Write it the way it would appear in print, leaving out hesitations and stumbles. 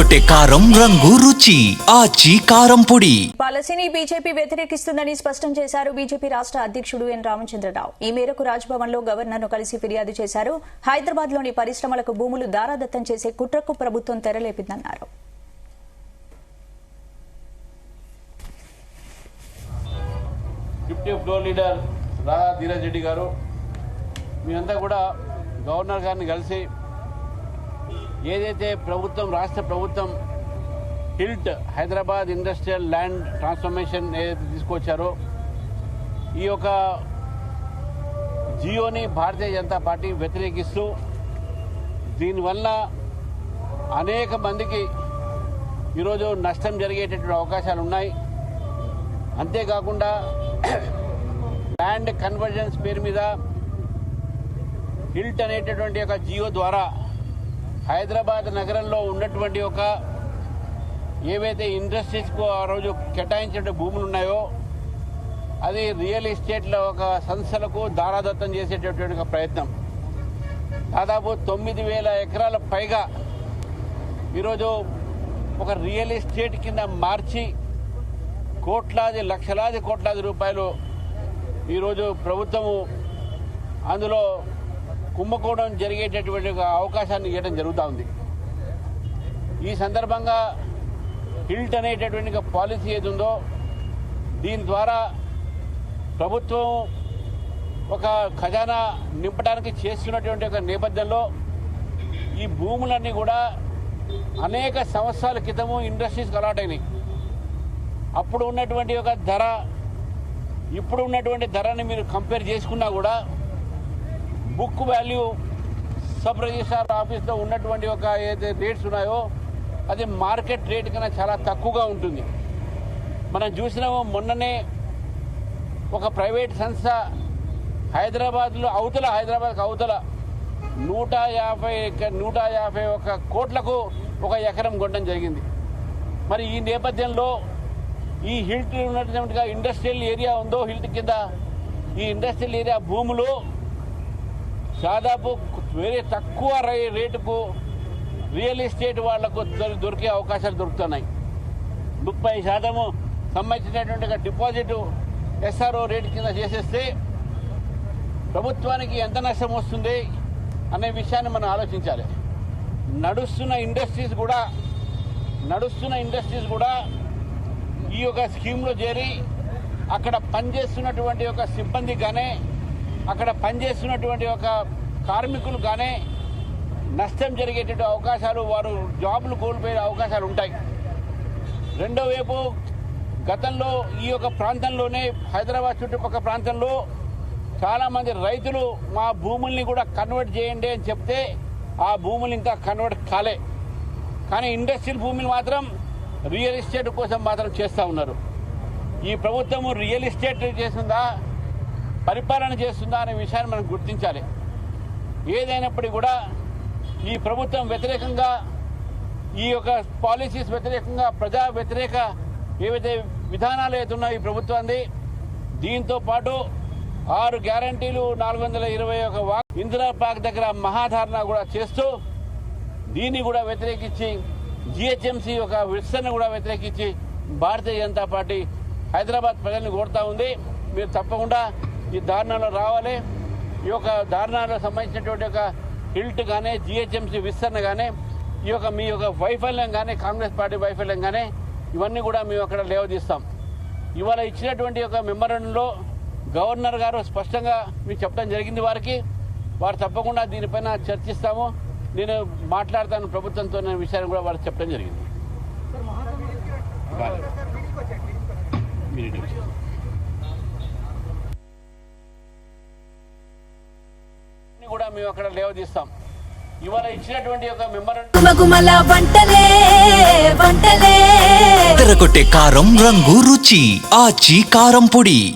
కొట్టే కారం రంగు రుచి ఆచి కారం పొడి. పాలసీని బీజేపీ వ్యతిరేకిస్తుందని స్పష్టం చేశారు బీజేపీ రాష్ట్ర అధ్యక్షుడు ఎన్ రామచంద్రరావు. ఈ మేరకు రాజ్భవన్ లో గవర్నర్ ను కలిసి ఫిర్యాదు చేశారు. హైదరాబాద్ లోని పరిశ్రమలకు భూములు దారాదత్తం చేసే కుట్రకు ప్రభుత్వం తెరలేపిందన్నారు. Deputy floor leader Radha Dheeraj Reddy గారు మీరంతా కూడా గవర్నర్ గారిని కలిసి ఏదైతే ప్రభుత్వం రాష్ట్ర ప్రభుత్వం HILT Hyderabad industrial land transformation ఏదైతే తీసుకొచ్చారో ఈ యొక్క జియోని భారతీయ జనతా పార్టీ వ్యతిరేకిస్తూ దీనివల్ల అనేక మందికి ఈరోజు నష్టం జరిగేటటువంటి అవకాశాలు ఉన్నాయి. అంతేకాకుండా ల్యాండ్ కన్వర్జన్స్ పేరు మీద హిల్ట్ అనేటటువంటి ఒక జియో ద్వారా హైదరాబాద్ నగరంలో ఉన్నటువంటి ఒక ఏవైతే ఇండస్ట్రీస్కు ఆ రోజు కేటాయించిన భూములు ఉన్నాయో అది రియల్ ఎస్టేట్లో ఒక సంస్థలకు దారాదత్తం చేసేటటువంటి ఒక ప్రయత్నం. దాదాపు 9,000 ఎకరాల పైగా ఈరోజు ఒక రియల్ ఎస్టేట్ కింద మార్చి లక్షలాది కోట్లాది రూపాయలు ఈరోజు ప్రభుత్వము అందులో కుంభకోణం జరిగేటటువంటి ఒక అవకాశాన్ని ఇవ్వడం జరుగుతూ ఉంది. ఈ సందర్భంగా హిల్ట్ అనేటటువంటి పాలసీ ఏది ఉందో దీని ద్వారా ప్రభుత్వం ఒక ఖజానా నింపడానికి చేస్తున్నటువంటి ఒక నేపథ్యంలో ఈ భూములన్నీ కూడా అనేక సంవత్సరాల క్రితము ఇండస్ట్రీస్కి అలాట్ అయినాయి. అప్పుడు ఉన్నటువంటి ఒక ధర ఇప్పుడు ఉన్నటువంటి ధరని మీరు కంపేర్ చేసుకున్నా కూడా బుక్ వాల్యూ సబ్ రిజిస్ట్రార్ ఆఫీస్లో ఉన్నటువంటి ఒక ఏదైతే రేట్స్ ఉన్నాయో అది మార్కెట్ రేట్ కన్నా చాలా తక్కువగా ఉంటుంది. మనం చూసినాము మొన్ననే ఒక ప్రైవేట్ సంస్థ హైదరాబాద్కు అవతల 151 కోట్లకు ఒక ఎకరం కొనడం జరిగింది. మరి ఈ నేపథ్యంలో ఈ హిల్ట్ ఉన్నటువంటి ఇండస్ట్రియల్ ఏరియా ఉందో హిల్ట్ కింద ఈ ఇండస్ట్రియల్ ఏరియా భూములు దాదాపు వేరే తక్కువ రేటుకు రియల్ ఎస్టేట్ వాళ్లకు దొరికే అవకాశాలు దొరుకుతున్నాయి. 30% సంబంధించినటువంటి డిపాజిట్ ఎస్ఆర్ఓ రేటు కింద చేసేస్తే ప్రభుత్వానికి ఎంత నష్టం వస్తుంది అనే విషయాన్ని మనం ఆలోచించాలి. నడుస్తున్న ఇండస్ట్రీస్ కూడా ఈ యొక్క స్కీమ్లో చేరి అక్కడ పనిచేస్తున్నటువంటి ఒక సిబ్బంది కానీ అక్కడ పనిచేస్తున్నటువంటి ఒక కార్మికులు కానీ నష్టం జరిగేటువంటి అవకాశాలు, వారు జాబులు కోల్పోయే అవకాశాలు ఉంటాయి. రెండో వైపు గతంలో ఈ యొక్క ప్రాంతంలోనే హైదరాబాద్ చుట్టుపక్కల ప్రాంతంలో చాలామంది రైతులు మా భూముల్ని కూడా కన్వర్ట్ చేయండి అని చెప్తే ఆ భూములు ఇంకా కన్వర్ట్ కాలే. కానీ ఇండస్ట్రియల్ భూములు మాత్రం రియల్ ఎస్టేట్ కోసం మాత్రం చేస్తూ ఉన్నారు. ఈ ప్రభుత్వము రియల్ ఎస్టేట్ చేస్తుందా, పరిపాలన చేస్తుందా అనే విషయాన్ని మనం గుర్తించాలి. ఏదైనప్పటికీ కూడా ఈ ప్రభుత్వం వ్యతిరేకంగా ఈ యొక్క పాలసీస్ వ్యతిరేకంగా ప్రజా వ్యతిరేక ఏవైతే విధానాలు అవుతున్నాయో ఈ ప్రభుత్వాన్ని, దీంతో పాటు 6 గ్యారంటీలు 421 ఇందిరా పార్క్ దగ్గర మహాధారణ కూడా చేస్తూ దీన్ని కూడా వ్యతిరేకించి జిహెచ్ఎంసీ ఒక విస్తరణ కూడా వ్యతిరేకించి భారతీయ జనతా పార్టీ హైదరాబాద్ ప్రజల్ని కోరుతా ఉంది. మీరు తప్పకుండా ఈ ధారణలో రావాలి. ఈ యొక్క ధారణలో సంబంధించినటువంటి ఒక హిల్ట్ కానీ జిహెచ్ఎంసీ విస్తరణ కానీ ఈ యొక్క మీ యొక్క వైఫల్యం కానీ కాంగ్రెస్ పార్టీ వైఫల్యం కానీ ఇవన్నీ కూడా మేము అక్కడ లేవదీస్తాం. ఇవాళ ఇచ్చినటువంటి ఒక మెమోరాండంలో గవర్నర్ గారు స్పష్టంగా మీకు చెప్పడం జరిగింది. వారు తప్పకుండా దీనిపైన చర్చిస్తాము, నేను మాట్లాడతాను ప్రభుత్వంతో అనే విషయాన్ని కూడా వారికి చెప్పడం జరిగింది. కూడా మేము అక్కడ లేవదీస్తాం. ఇవాళ ఇచ్చినటువంటి ఒక తెరకొట్టే కారం రంగు రుచి ఆచి కారం పొడి.